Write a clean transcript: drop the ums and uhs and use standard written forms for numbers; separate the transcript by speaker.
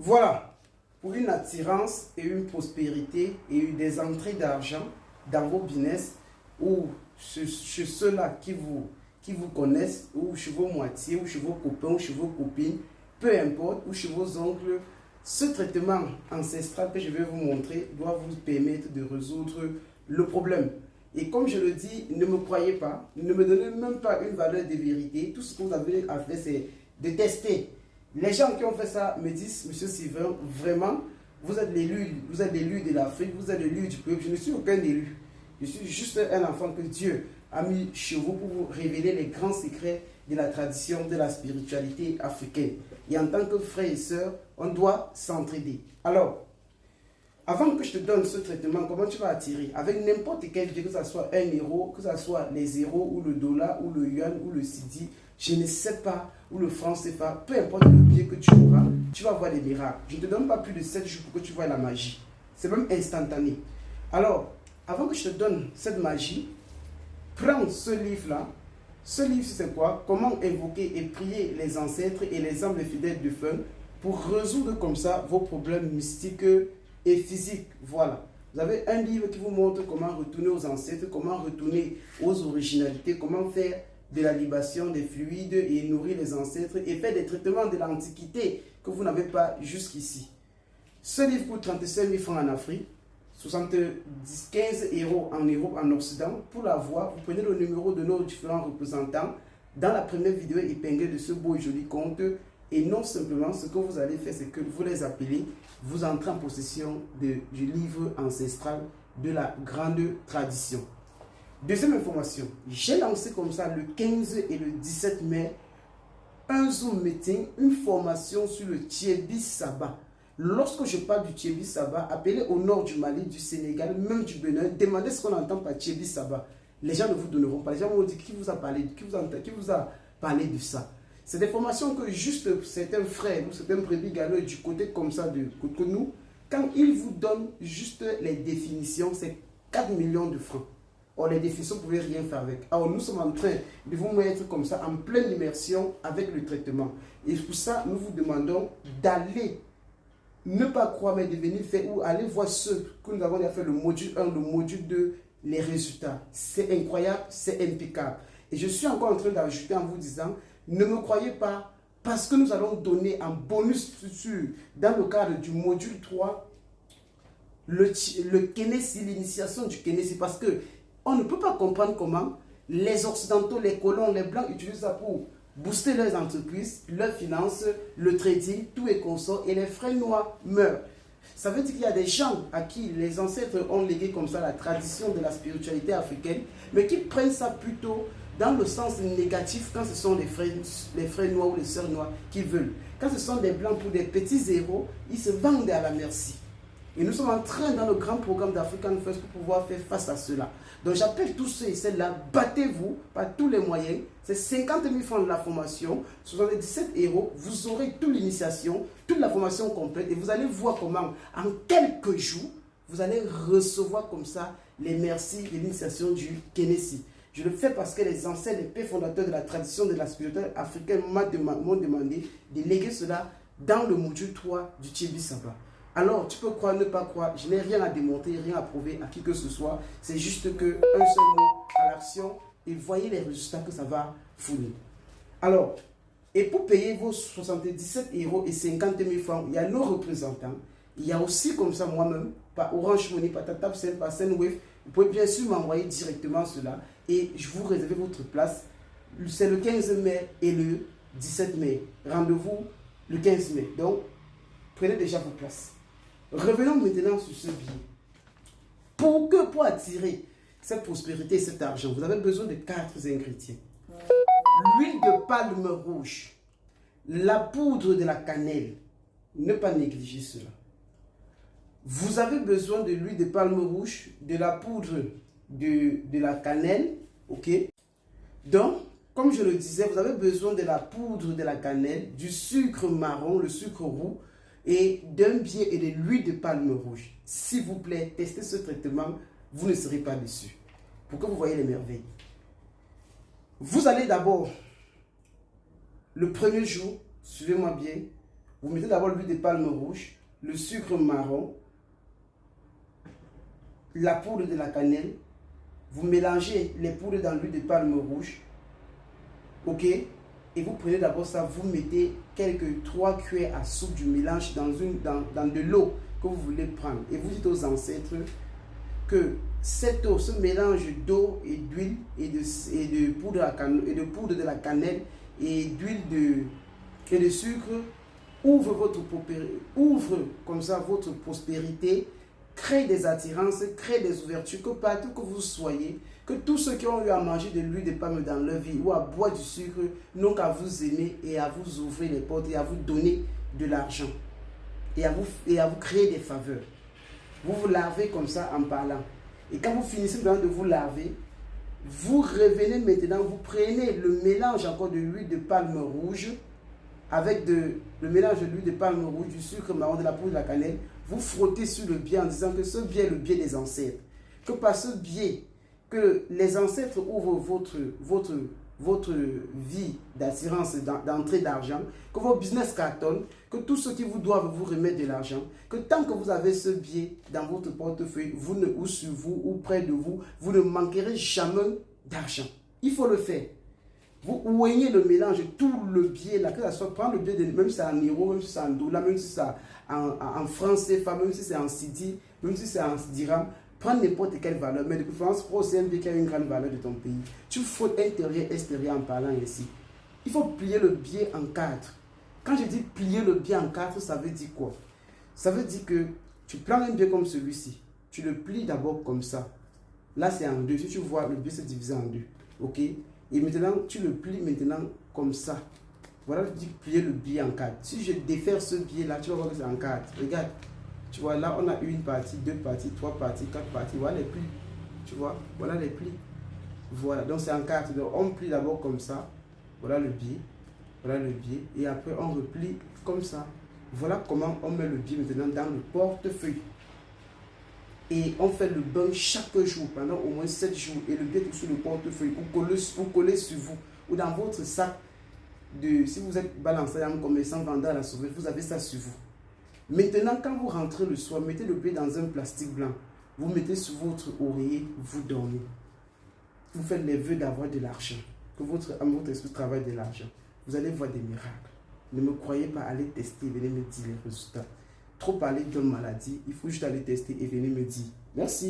Speaker 1: Voilà, pour une attirance et une prospérité et des entrées d'argent dans vos business ou chez ceux-là qui vous connaissent, ou chez vos moitiés, ou chez vos copains, ou chez vos copines, peu importe, ou chez vos oncles, ce traitement ancestral que je vais vous montrer doit vous permettre de résoudre le problème. Et comme je le dis, ne me croyez pas, ne me donnez même pas une valeur de vérité. Tout ce que vous avez à faire, c'est de tester. Les gens qui ont fait ça me disent, Monsieur Sylvain, vraiment, vous êtes l'élu de l'Afrique, vous êtes l'élu du peuple. Je ne suis aucun élu. Je suis juste un enfant que Dieu a mis chez vous pour vous révéler les grands secrets de la tradition, de la spiritualité africaine. Et en tant que frères et sœurs, on doit s'entraider. Alors, avant que je te donne ce traitement, comment tu vas attirer? Avec n'importe quel billet, que ce soit 1 euro, que ce soit les zéros, ou le dollar, ou le yuan, ou le cedi, je ne sais pas, ou le franc CFA, peu importe le billet que tu auras, tu vas voir des miracles. Je ne te donne pas plus de 7 jours pour que tu vois la magie. C'est même instantané. Alors, avant que je te donne cette magie, prends ce livre-là. Ce livre, c'est quoi? Comment invoquer et prier les ancêtres et les âmes fidèles du feu pour résoudre comme ça vos problèmes mystiques et physiques. Voilà. Vous avez un livre qui vous montre comment retourner aux ancêtres, comment retourner aux originalités, comment faire de la libation des fluides et nourrir les ancêtres et faire des traitements de l'Antiquité que vous n'avez pas jusqu'ici. Ce livre coûte 35 000 francs en Afrique, 15 euros en Europe, en Occident. Pour l'avoir, vous prenez le numéro de nos différents représentants dans la première vidéo épinglée de ce beau et joli compte. Et non simplement, ce que vous allez faire, c'est que vous les appelez, vous entrez en possession du livre ancestral de la grande tradition. Deuxième information, j'ai lancé comme ça le 15 et le 17 mai un Zoom meeting, une formation sur le Tiebi Saba. Lorsque je parle du Tiebi Saba, appelez au nord du Mali, du Sénégal, même du Bénin, demandez ce qu'on entend par Tiebi Saba. Les gens ne vous donneront pas. Les gens vont dire qui vous a parlé, qui vous a parlé de ça. C'est des formations que juste certains frères ou certains brebis galeux du côté comme ça de nous, quand ils vous donnent juste les définitions, c'est 4 millions de francs. Or, les définitions, vous ne pouvez rien faire avec. Alors, nous sommes en train de vous mettre comme ça en pleine immersion avec le traitement. Et pour ça, nous vous demandons d'aller, ne pas croire, mais de venir faire ou aller voir ceux que nous avons déjà fait le module 1, le module 2, les résultats. C'est incroyable, c'est impeccable. Et je suis encore en train d'ajouter en vous disant, ne me croyez pas, parce que nous allons donner en bonus dans le cadre du module 3, le Kénessi, l'initiation du Kénessi, parce que on ne peut pas comprendre comment les Occidentaux, les colons, les Blancs utilisent ça pour booster leurs entreprises, leurs finances, le trading, tout est consort, et les frères noirs meurent. Ça veut dire qu'il y a des gens à qui les ancêtres ont légué comme ça la tradition de la spiritualité africaine, mais qui prennent ça plutôt dans le sens négatif quand ce sont les frères noirs ou les sœurs noires qui veulent. Quand ce sont des blancs pour des petits zéros, ils se vendent à la merci. Et nous sommes en train, dans le grand programme d'African First, pour pouvoir faire face à cela. Donc j'appelle tous ceux et celles-là, battez-vous par tous les moyens. C'est 50 000 francs de la formation, 77 euros. Vous aurez toute l'initiation, toute la formation complète. Et vous allez voir comment, en quelques jours, vous allez recevoir comme ça les merci de l'initiation du Kénessi. Je le fais parce que les ancêtres, les pères fondateurs de la tradition de la spiritualité africaine m'ont demandé de léguer cela dans le module 3 du Tiebi Saba. Alors, tu peux croire, ne pas croire, je n'ai rien à démontrer, rien à prouver à qui que ce soit. C'est juste qu'un seul mot à l'action et voyez les résultats que ça va fournir. Alors, et pour payer vos 77 euros et 50 000 francs, il y a nos représentants. Il y a aussi comme ça moi-même, par Orange Money, par TapTapSend, par Sendwave. Vous pouvez bien sûr m'envoyer directement cela et je vous réserve votre place. C'est le 15 mai et le 17 mai. Rendez-vous le 15 mai. Donc, prenez déjà vos places. Revenons maintenant sur ce billet. Pour attirer cette prospérité et cet argent, vous avez besoin de 4 ingrédients. L'huile de palme rouge, la poudre de la cannelle, ne pas négliger cela. Vous avez besoin de l'huile de palme rouge, de la poudre de la cannelle, ok? Donc, comme je le disais, vous avez besoin de la poudre de la cannelle, du sucre marron, le sucre roux, et d'un billet et de l'huile de palme rouge. S'il vous plaît, testez ce traitement, vous ne serez pas déçus. Pour que vous voyez les merveilles. Vous allez d'abord, le premier jour, suivez-moi bien, Vous mettez d'abord l'huile de palme rouge, le sucre marron, la poudre de la cannelle. Vous mélangez les poudres dans l'huile de palme rouge. Ok? Et vous prenez d'abord ça, vous mettez quelques 3 cuillères à soupe du mélange dans de l'eau que vous voulez prendre. Et vous dites aux ancêtres que cette eau, ce mélange d'eau et d'huile et de poudre de la cannelle et d'huile et de sucre ouvre comme ça votre prospérité, crée des attirances, crée des ouvertures, que partout que vous soyez, que tous ceux qui ont eu à manger de l'huile de palme dans leur vie ou à boire du sucre n'ont qu'à vous aimer et à vous ouvrir les portes et à vous donner de l'argent et à vous créer des faveurs. Vous vous lavez comme ça en parlant. Et quand vous finissez de vous laver, vous revenez maintenant, vous prenez le mélange encore de l'huile de palme rouge avec le mélange de l'huile de palme rouge, du sucre marron, de la poudre de la cannelle, vous frottez sur le biais en disant que ce biais est le biais des ancêtres. Que par ce biais, que les ancêtres ouvrent votre vie d'attirance, d'entrée d'argent, que vos business cartonnent, que tous ceux qui vous doivent vous remettre de l'argent, que tant que vous avez ce biais dans votre portefeuille, ou sur vous, ou près de vous, vous ne manquerez jamais d'argent. Il faut le faire. Vous oignez le mélange, tout le biais, là, que ça soit, prendre le biais, même si c'est en euro, même si c'est en dollar, même si c'est en francs CFA, même si c'est en cedi, même si c'est en dirham, prends n'importe quelle valeur, mais de préférence, prends aussi un biais qui a une grande valeur de ton pays. Tu frottes intérieur, extérieur en parlant ainsi. Il faut plier le biais en 4. Quand je dis plier le biais en 4, ça veut dire quoi? Ça veut dire que tu prends un biais comme celui-ci, tu le plies d'abord comme ça. Là, c'est en 2. Si tu vois, le biais se divise en 2. Ok? Et maintenant, tu le plies maintenant comme ça. Voilà, je dis plier le biais en 4. Si je défaire ce biais-là, tu vas voir que c'est en 4. Regarde. Tu vois, là, on a une partie, 2 parties, 3 parties, 4 parties. Voilà les plis. Tu vois, voilà les plis. Voilà, donc c'est en 4. Donc, on plie d'abord comme ça. Voilà le biais. Voilà le biais. Et après, on replie comme ça. Voilà comment on met le biais maintenant dans le portefeuille. Et on fait le bain chaque jour pendant au moins 7 jours. Et le biais est sur le portefeuille. Vous collez sur vous. Ou dans votre sac. Si vous êtes balancé en commerçant, vendeur à la sauvette, vous avez ça sur vous. Maintenant, quand vous rentrez le soir, mettez le biais dans un plastique blanc. Vous mettez sur votre oreiller, vous dormez. Vous faites les vœux d'avoir de l'argent. Que votre esprit travaille de l'argent. Vous allez voir des miracles. Ne me croyez pas, allez tester, venez me dire les résultats. Trop parler d'une maladie, il faut juste aller tester et venir me dire. Merci.